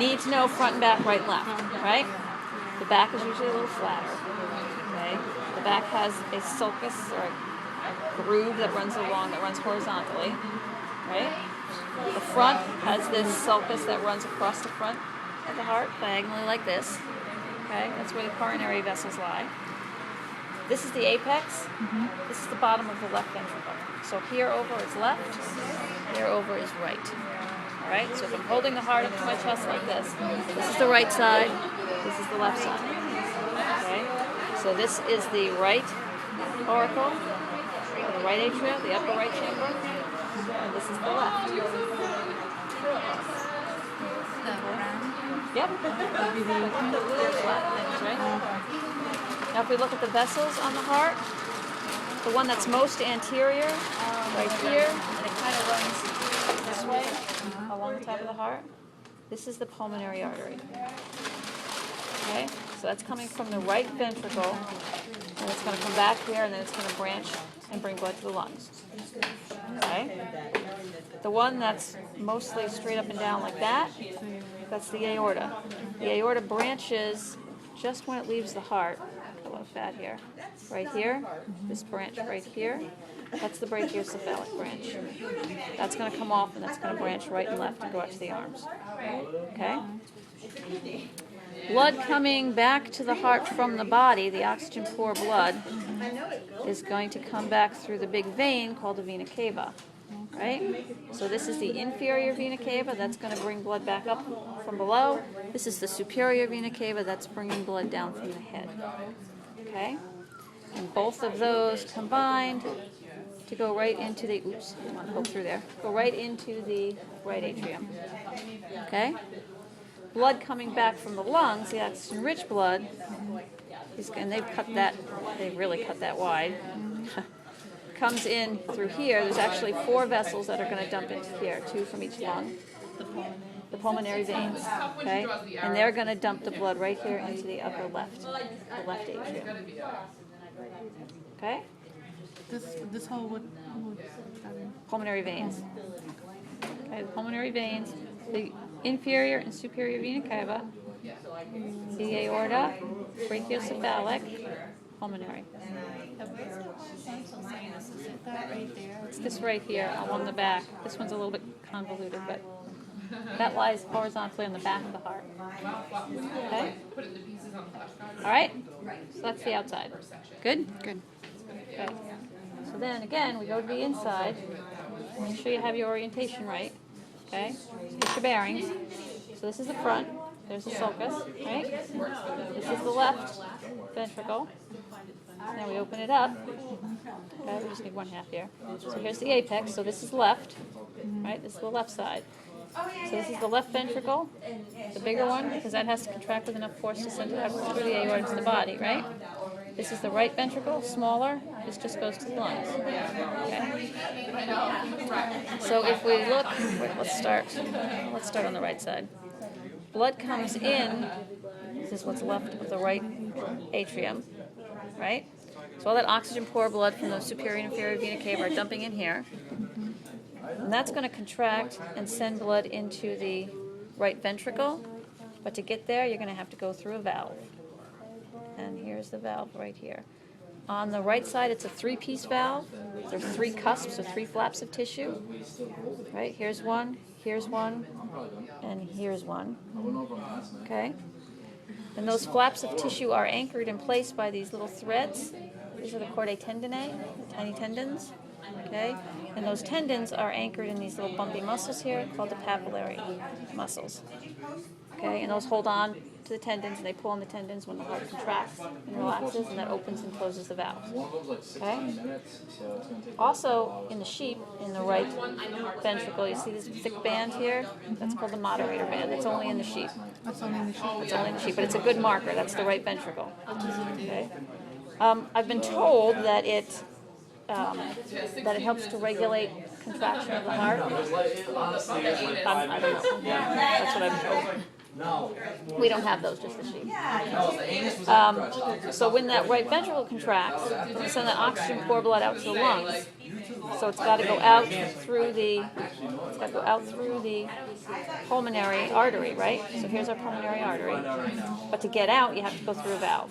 need to know front and back, right and left, right? The back is usually a little flatter, okay? The back has a sulcus or a groove that runs along, that runs horizontally, right? The front has this sulcus that runs across the front of the heart, diagonally like this, okay? That's where the coronary vessels lie. This is the apex. This is the bottom of the left ventricle. So here over is left, here over is right. All right, so if I'm holding the heart up to my chest like this is the right side, this is the left side. Okay, so this is the right auricle, or the right atria, the upper right chamber, and this is the left. Yep. The little flat things, right? Now if we look at the vessels on the heart, the one that's most anterior, right here, and it kind of runs this way along the top of the heart, this is the pulmonary artery. Okay, so that's coming from the right ventricle, and it's going to come back here, and then it's going to branch and bring blood to the lungs. Okay, the one that's mostly straight up and down like that, that's the aorta. The aorta branches just when it leaves the heart. A lot of fat here. Right here, this branch right here, that's the brachiocephalic branch. That's going to come off, and that's going to branch right and left and go out to the arms. Okay? Blood coming back to the heart from the body, the oxygen poor blood, is going to come back through the big vein called the vena cava. Right? So this is the inferior vena cava, that's going to bring blood back up from below. This is the superior vena cava, that's bringing blood down from the head. Okay? And both of those combined to go right into the, oops, I want to poke through there, go right into the right atrium. Okay? Blood coming back from the lungs, the oxygen-rich blood, and they've really cut that wide, comes in through here. There's actually 4 vessels that are going to dump into here, 2 from each lung. The pulmonary veins, okay? And they're going to dump the blood right here into the upper left, the left atrium. Okay? This whole would Pulmonary veins. Okay, the pulmonary veins, the inferior and superior vena cava, the aorta, brachiocephalic, pulmonary. It's this right here along the back. This one's a little bit convoluted, but that lies horizontally on the back of the heart. Okay? All right? So that's the outside. Good? good. Okay. So then again, we go to the inside. Make sure you have your orientation right. Okay? Get your bearings. So this is the front. There's the sulcus, right? This is the left ventricle. Now we open it up. Okay, we just need 1/2 here. So here's the apex. So this is left, right? This is the left side. So this is the left ventricle, the bigger one, because that has to contract with enough force to send it up through the aorta to the body, right? This is the right ventricle, smaller. This just goes to the lungs. Okay. So if we look, let's start on the right side. Blood comes in. This is what's left of the right atrium, right? So all that oxygen poor blood from the superior and inferior vena cava are dumping in here. And that's going to contract and send blood into the right ventricle. But to get there, you're going to have to go through a valve. And here's the valve right here. On the right side, it's a 3-piece valve. There's 3 cusps or 3 flaps of tissue. Right? Here's one, and here's one. Okay? And those flaps of tissue are anchored in place by these little threads. These are the chordae tendineae, tiny tendons. Okay? And those tendons are anchored in these little bumpy muscles here called the papillary muscles. Okay? And those hold on to the tendons, and they pull on the tendons when the heart contracts and relaxes, and that opens and closes the valve. Okay? Also, in the sheep, in the right ventricle, you see this thick band here? That's called the moderator band. It's only in the sheep. That's only in the sheep. It's only in the sheep, but it's a good marker. That's the right ventricle. Okay? I've been told that it helps to regulate contraction of the heart. I don't know. That's what I've been told. We don't have those, just the sheep. So when that right ventricle contracts, it'll send that oxygen poor blood out to the lungs. So it's got to go out through the pulmonary artery, right? So here's our pulmonary artery. But to get out, you have to go through a valve.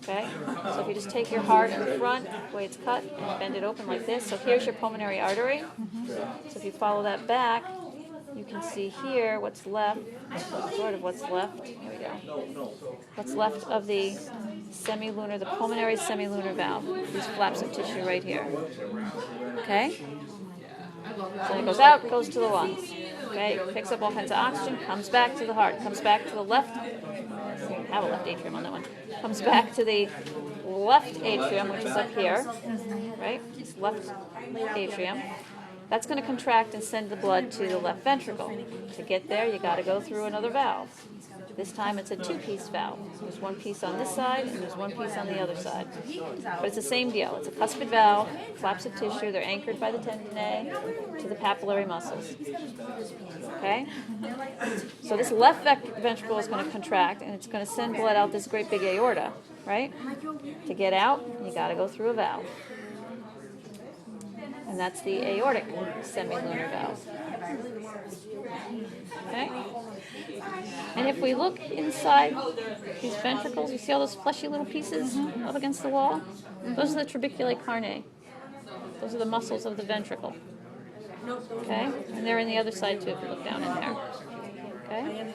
Okay? So if you just take your heart in the front, the way it's cut, and bend it open like this. So here's your pulmonary artery. So if you follow that back, you can see here what's left, sort of what's left. Here we go. What's left of the the pulmonary semilunar valve. These flaps of tissue right here. Okay? So it goes out, goes to the lungs. Okay? Picks up all kinds of oxygen, comes back to the heart, comes back to the left. I have a left atrium on that one. Comes back to the left atrium, which is up here. Right? This left atrium. That's going to contract and send the blood to the left ventricle. To get there, you got to go through another valve. This time it's a two-piece valve. There's one piece on this side and there's one piece on the other side. But it's the same deal. It's a cuspid valve, flaps of tissue. They're anchored by the tendonae to the papillary muscles. Okay? So this left ventricle is going to contract and it's going to send blood out this great big aorta, right? To get out, you got to go through a valve. And that's the aortic semilunar valve. Okay? And if we look inside these ventricles, you see all those fleshy little pieces up against the wall? Those are the trabeculae carnae. Those are the muscles of the ventricle. Okay? And they're in the other side too if you look down in there. Okay?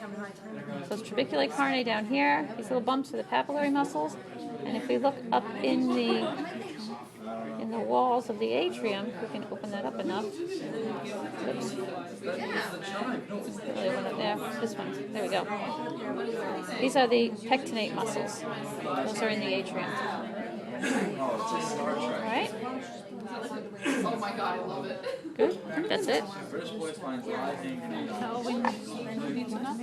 So it's trabeculae carnae down here. These little bumps are the papillary muscles. And if we look up in the walls of the atrium, we can open that up enough. Oops. Really open it there. This one. There we go. These are the pectinate muscles. Those are in the atrium. Alright? Oh my god, I love it. Good. That's it. So we need to know.